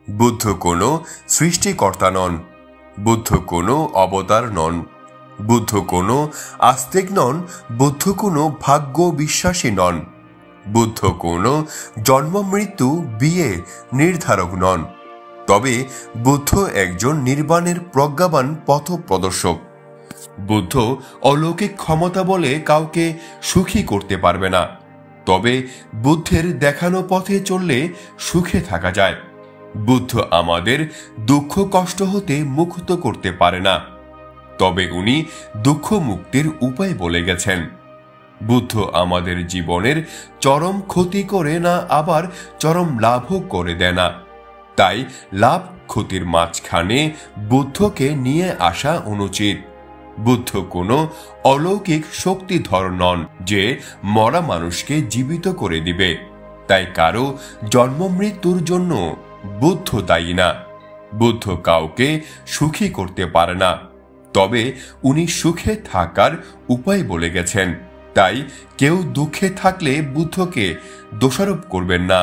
বুদ্ধ কোনো সৃষ্টিকর্তা নন, বুদ্ধ কোনো অবতার নন, বুদ্ধ কোনো আস্তিক নন, বুদ্ধ কোনো ভাগ্য বিশ্বাসী নন, বুদ্ধ কোনো জন্ম মৃত্যু বিয়ে নির্ধারক নন। তবে বুদ্ধ একজন নির্বাণের প্রজ্ঞাবান পথ প্রদর্শক। বুদ্ধ অলৌকিক ক্ষমতা বলে কাউকে সুখী করতে পারবে না, তবে বুদ্ধের দেখানো পথে চললে সুখে থাকা যায়। বুদ্ধ আমাদের দুঃখ কষ্ট হতে মুক্ত করতে পারে না, তবে উনি দুঃখ মুক্তির উপায় বলে গেছেন। বুদ্ধ আমাদের জীবনের চরম ক্ষতি করে না, আবার চরম লাভও করে দেয় না। তাই লাভ ক্ষতির মাঝখানে বুদ্ধকে নিয়ে আসা অনুচিত। বুদ্ধ কোনো অলৌকিক শক্তিধর নন যে মরা মানুষকে জীবিত করে দিবে। তাই কারো জন্ম মৃত্যুর জন্য বুদ্ধ দায়ী না। বুদ্ধ কাউকে সুখী করতে পারে না, তবে উনি সুখে থাকার উপায় বলে গেছেন। তাই কেউ দুঃখে থাকলে বুদ্ধকে দোষারোপ করবেন না।